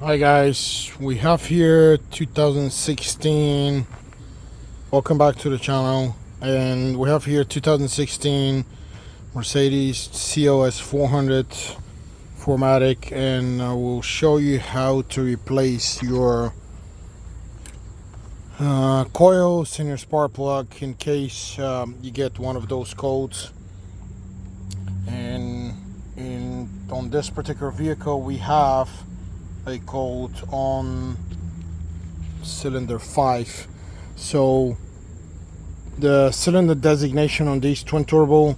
Hi guys, we have here 2016. Welcome back to the channel, and we have here 2016 Mercedes COS 400 4MATIC, and I will show you how to replace your coils in your spark plug in case you get one of those codes. And on this particular vehicle we have a code on cylinder 5. So the cylinder designation on these twin turbo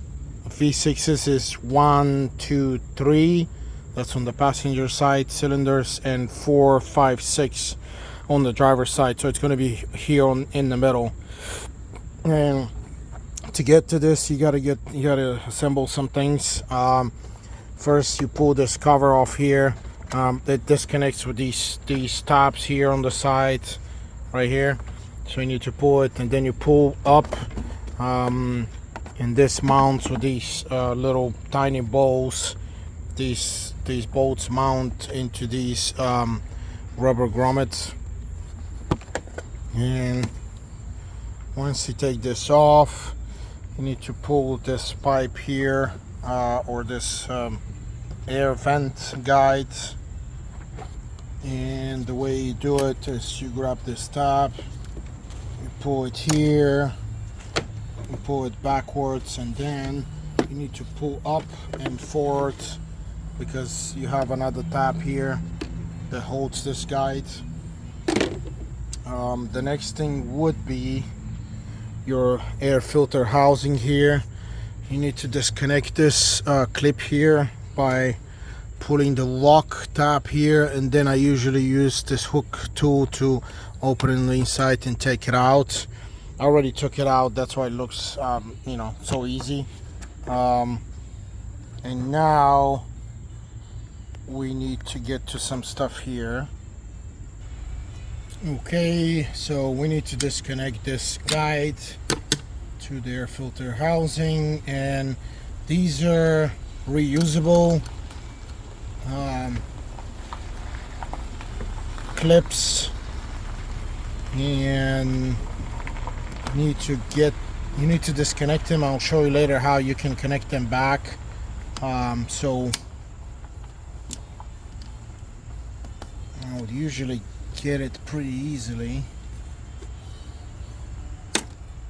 V6s is 1, 2, 3. That's on the passenger side cylinders, and 4, 5, 6 on the driver's side. So it's going to be here in the middle. And to get to this, you gotta assemble some things. First, you pull this cover off here. That disconnects with these tabs here on the side, right here. So you need to pull it, and then you pull up, and this mounts with these little tiny bolts. These bolts mount into these rubber grommets. And once you take this off, you need to pull this pipe here, or this air vent guide. And the way you do it is you grab this tab, you pull it here, you pull it backwards, and then you need to pull up and forward because you have another tab here that holds this guide. The next thing would be your air filter housing here. You need to disconnect this clip here by pulling the lock tab here, and then I usually use this hook tool to open it on the inside and take it out. I already took it out, that's why it looks so easy. And now we need to get to some stuff here. Okay, so we need to disconnect this guide to the air filter housing, and these are reusable clips, and you need to disconnect them. I'll show you later how you can connect them back. So I would usually get it pretty easily.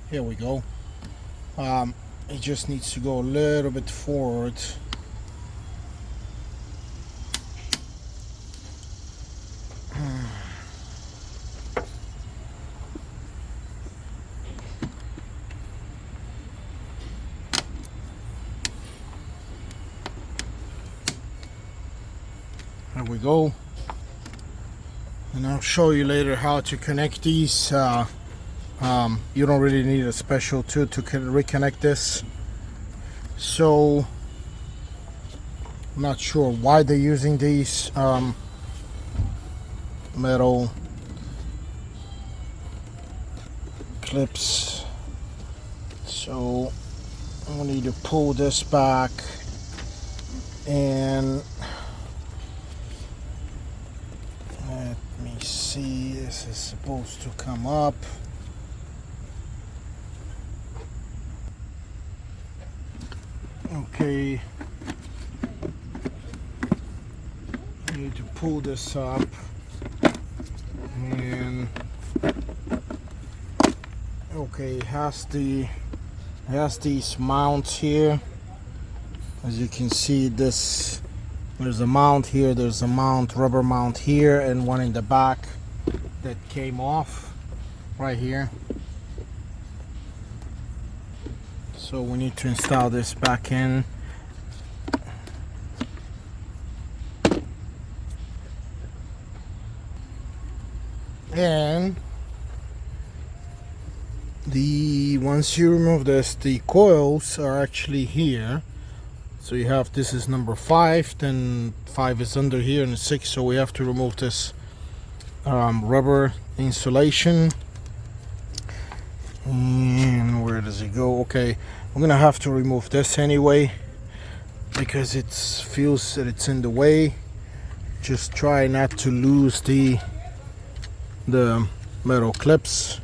Here we go. It just needs to go a little bit forward. There we go. And I'll show you later how to connect these. You don't really need a special tool to reconnect this. So I'm not sure why they're using these metal clips. So I need to pull this back, and let me see, this is supposed to come up. Okay, I need to pull this up, and okay, it has these mounts here. As you can see, there's a mount here, there's a rubber mount here, and one in the back that came off right here. So we need to install this back in. And once you remove this, the coils are actually here. So you have, this is number 5, then 5 is under here, and 6. So we have to remove this rubber insulation. And where does it go? Okay, I'm gonna have to remove this anyway because it feels that it's in the way. just try not to lose the metal clips.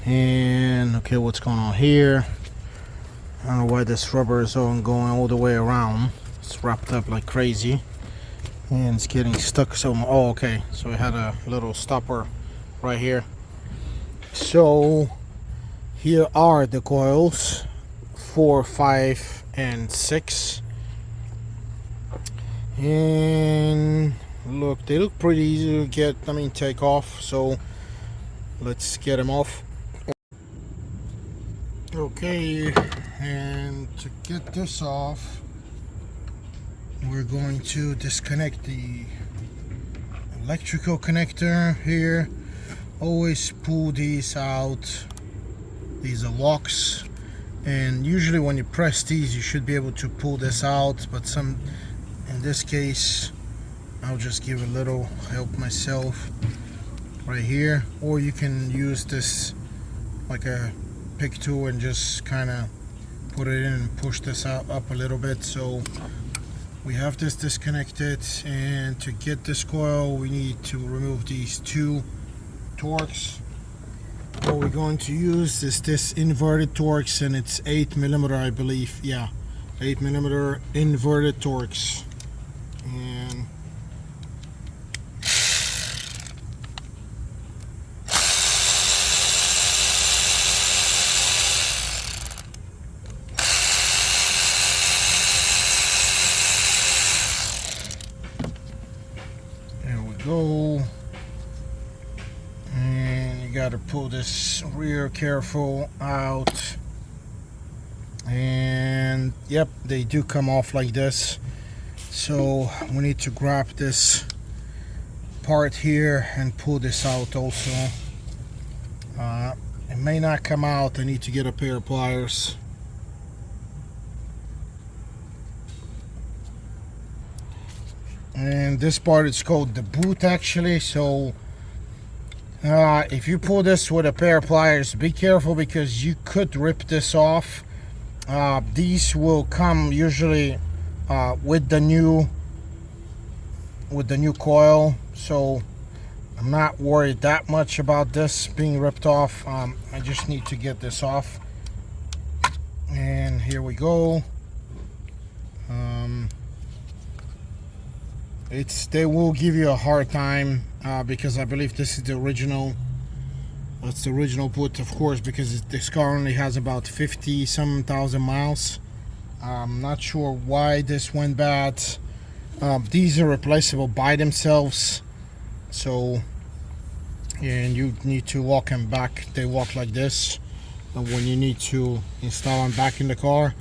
And okay, what's going on here? I don't know why this rubber is going all the way around. It's wrapped up like crazy and it's getting stuck. So oh, okay, so it had a little stopper right here. So here are the coils 4, 5, and 6, and look, they look pretty easy to get, take off. So let's get them off. Okay, and to get this off, we're going to disconnect the electrical connector here. Always pull these out. These are locks, and usually when you press these you should be able to pull this out, but in this case I'll just give a little help myself right here, or you can use this like a pick tool and just kind of put it in and push this out up a little bit. So we have this disconnected, and to get this coil we need to remove these 2 Torx. What we're going to use is this inverted Torx, and it's 8mm, I believe. Yeah, 8mm inverted Torx. And there we go. Got to pull this rear careful out, and yep, they do come off like this. So we need to grab this part here and pull this out also. It may not come out. I need to get a pair of pliers. And this part is called the boot actually. So if you pull this with a pair of pliers, be careful because you could rip this off. These will come usually with the new coil, so I'm not worried that much about this being ripped off. I just need to get this off, and here we go. They will give you a hard time because I believe this is the original. That's the original boot, of course, because this car only has about 50-some thousand miles. I'm not sure why this went bad. These are replaceable by themselves, so and you need to walk them back. They walk like this, and when you need to install them back in the car,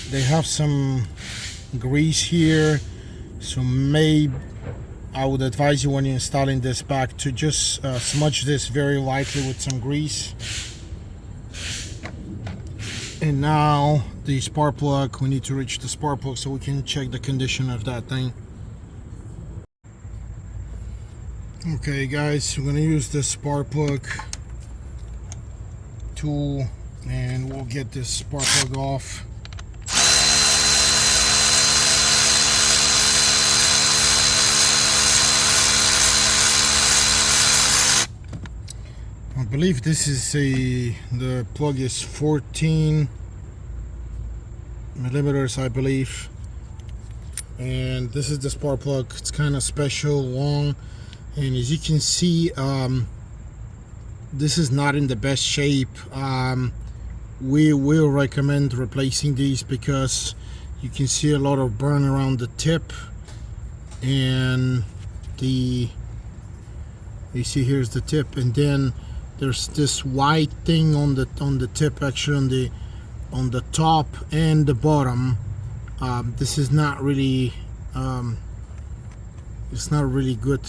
they have some grease here. So maybe I would advise you when you're installing this back to just smudge this very lightly with some grease. And now the spark plug, we need to reach the spark plug so we can check the condition of that thing. Okay guys, we're gonna use this spark plug tool and we'll get this spark plug off. I believe this is the plug is 14 millimeters, I believe, and this is the spark plug. It's kind of special, long, and as you can see, this is not in the best shape. We will recommend replacing these because you can see a lot of burn around the tip, and you see here's the tip, and then there's this white thing on the tip, actually on the top and the bottom. This is not really it's not really good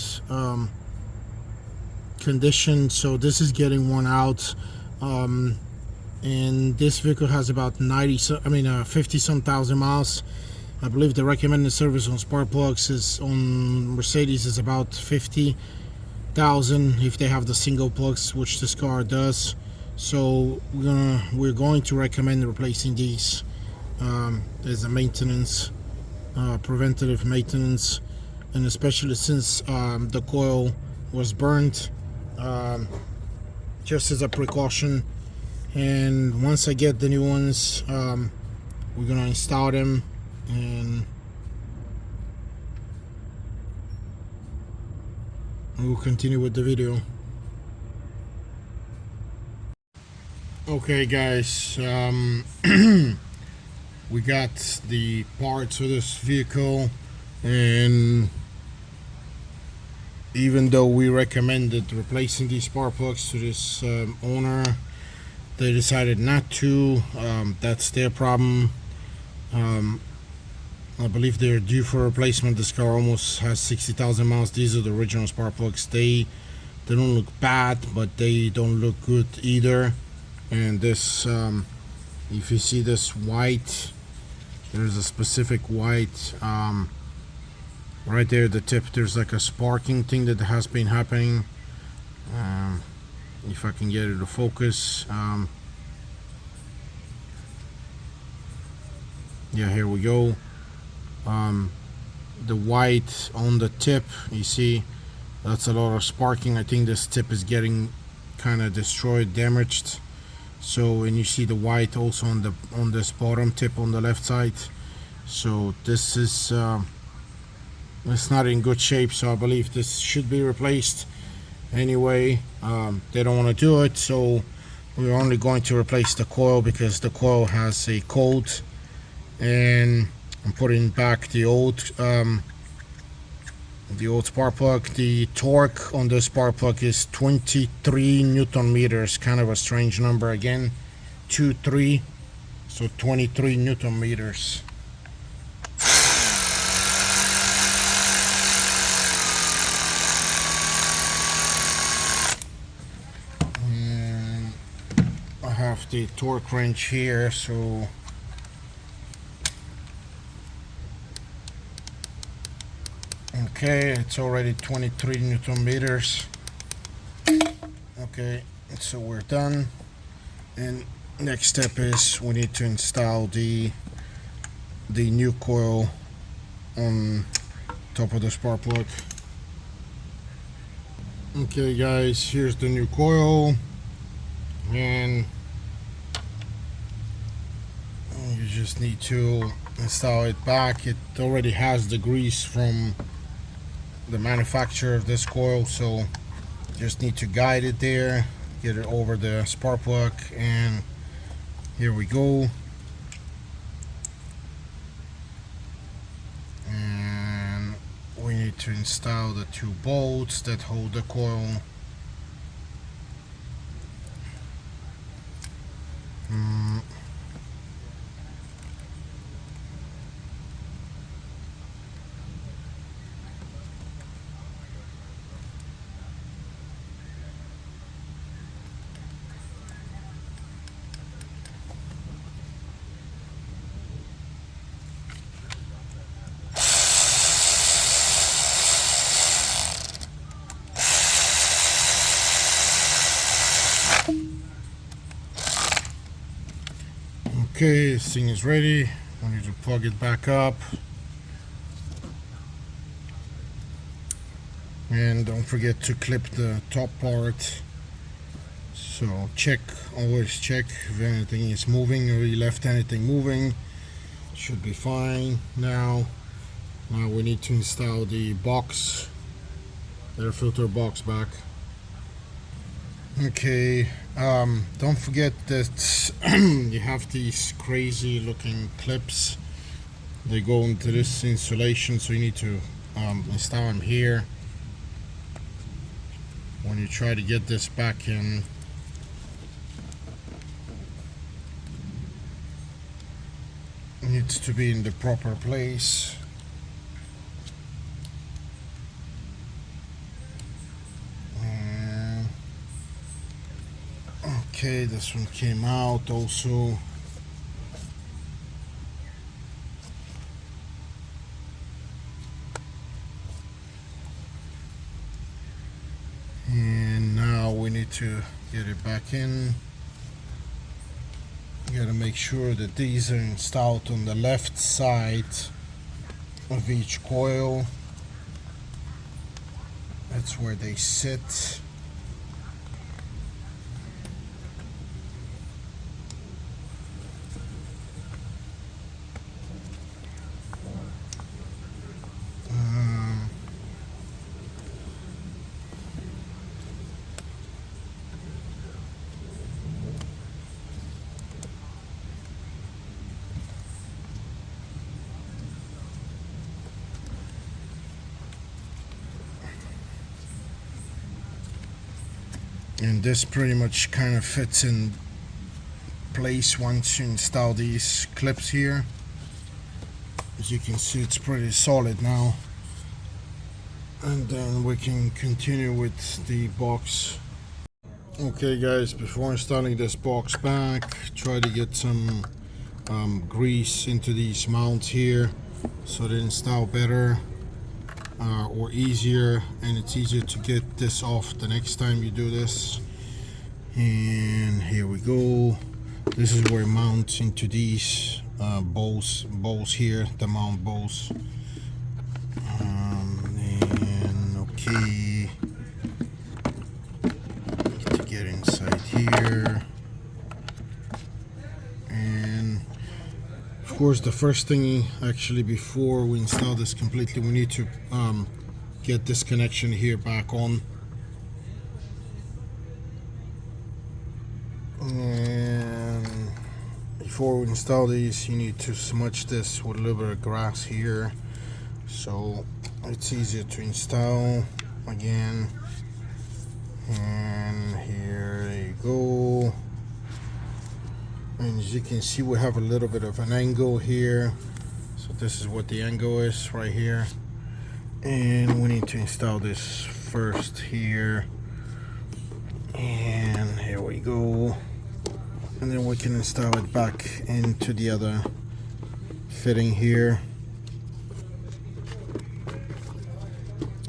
condition, so this is getting worn out. And this vehicle has about 50-some thousand miles. I believe the recommended service on spark plugs is on Mercedes is about 50,000 if they have the single plugs, which this car does. So we're going to recommend replacing these as a maintenance, preventative maintenance. and especially since the coil was burnt, just as a precaution. And once I get the new ones, we're gonna install them and we'll continue with the video. Okay guys, we got the parts for this vehicle, and even though we recommended replacing these spark plugs to this owner, they decided not to. That's their problem. I believe they're due for replacement. This car almost has 60,000 miles. These are the original spark plugs. They don't look bad, but they don't look good either. And this, if you see this white, there's a specific white right there at the tip. There's like a sparking thing that has been happening. If I can get it to focus, yeah, here we go. The white on the tip, you see, that's a lot of sparking. I think this tip is getting kind of destroyed, damaged. So, and you see the white also on this bottom tip on the left side. So this is it's not in good shape, so I believe this should be replaced. Anyway, they don't want to do it, so we're only going to replace the coil because the coil has a cold, and I'm putting back the old spark plug. The torque on the spark plug is 23 Newton meters, kind of a strange number again, 23, so 23 Newton meters. And I have the torque wrench here, so okay, it's already 23 Newton meters. Okay, so we're done. And next step is we need to install the new coil on top of the spark plug. Okay guys, here's the new coil, and you just need to install it back. It already has the grease from the manufacturer of this coil, so just need to guide it there, get it over the spark plug, and here we go. And we need to install the two bolts that hold the coil. Okay, this thing is ready. I need to plug it back up. And don't forget to clip the top part. So check, always check if anything is moving or you left anything moving. Should be fine. Now we need to install the box, air filter box back. Okay, don't forget that you have these crazy looking clips. They go into this insulation, so you need to install them here. When you try to get this back in, it needs to be in the proper place. Okay, this one came out also. And now we need to get it back in. You gotta make sure that these are installed on the left side of each coil. That's where they sit. And this pretty much kind of fits in place once you install these clips here. As you can see, it's pretty solid now. And then we can continue with the box. Okay guys, before installing this box back, try to get some grease into these mounts here so they install better or easier, and it's easier to get this off the next time you do this. And here we go. This is where it mounts into these bolts here, the mount bolts. And okay, need to get inside here. And of course, the first thing, actually, before we install this completely, we need to get this connection here back on. And before we install these, you need to smudge this with a little bit of grass here, so it's easier to install again. And here you go. And as you can see, we have a little bit of an angle here, so this is what the angle is right here. And we need to install this first here, and here we go. And then we can install it back into the other fitting here.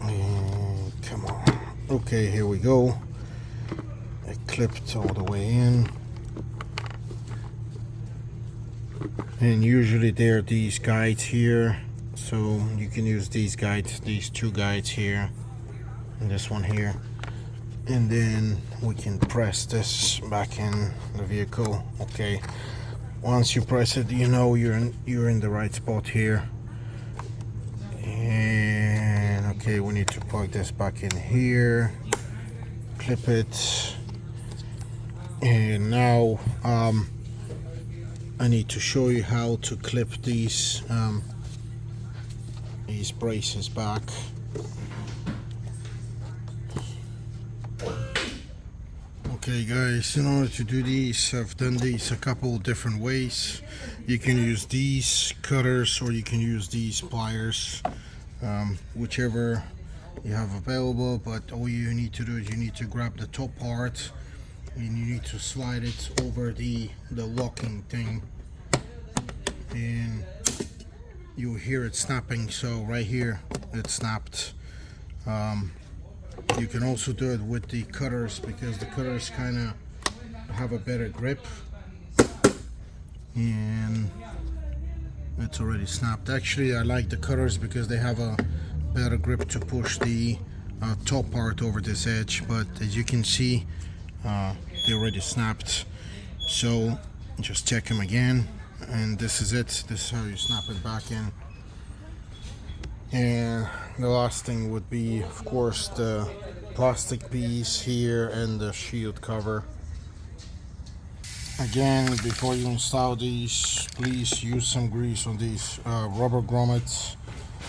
And come on. Okay, here we go. It clipped all the way in. And usually there are these guides here, so you can use these guides, these two guides here, and this one here. And then we can press this back in the vehicle. Okay, once you press it, you know you're in the right spot here. And okay, we need to plug this back in here, clip it. And now I need to show you how to clip these braces back. Okay guys, in order to do these, I've done these a couple different ways. You can use these cutters or you can use these pliers, whichever you have available, but all you need to do is you need to grab the top part and you need to slide it over the locking thing, and you'll hear it snapping. So right here it snapped. You can also do it with the cutters, because the cutters kind of have a better grip, and it's already snapped. Actually, I like the cutters because they have a better grip to push the top part over this edge, but as you can see, they already snapped. So just check them again, and this is it. This is how you snap it back in. And the last thing would be, of course, the plastic piece here and the shield cover. Again, before you install these, please use some grease on these rubber grommets,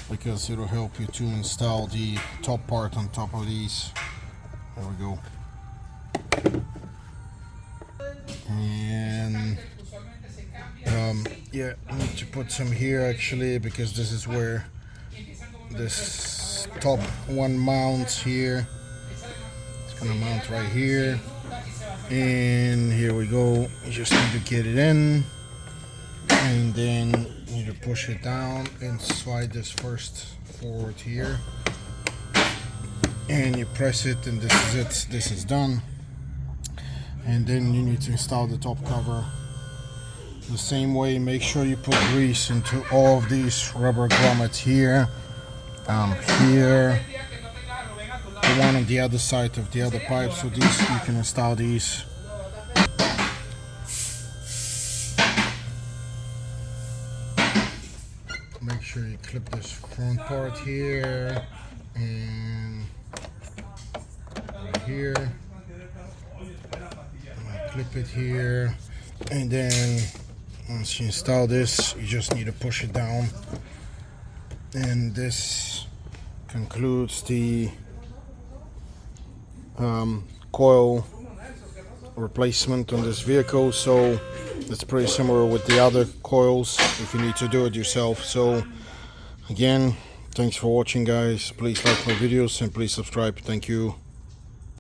because it'll help you to install the top part on top of these. There we go. And yeah, I need to put some here actually, because this is where this top one mounts here. It's gonna mount right here, and here we go. You just need to get it in, and then you need to push it down and slide this first forward here, and you press it, and this is it. This is done. And then you need to install the top cover the same way. Make sure you put grease into all of these rubber grommets here, here. The on the other side of the other pipe. So these, you can install these. Make sure you clip this front part here and right here. Clip it here, and then once you install this, you just need to push it down, and this concludes the coil replacement on this vehicle. So it's pretty similar with the other coils if you need to do it yourself. So again, thanks for watching, guys. Please like my videos and please subscribe. Thank you.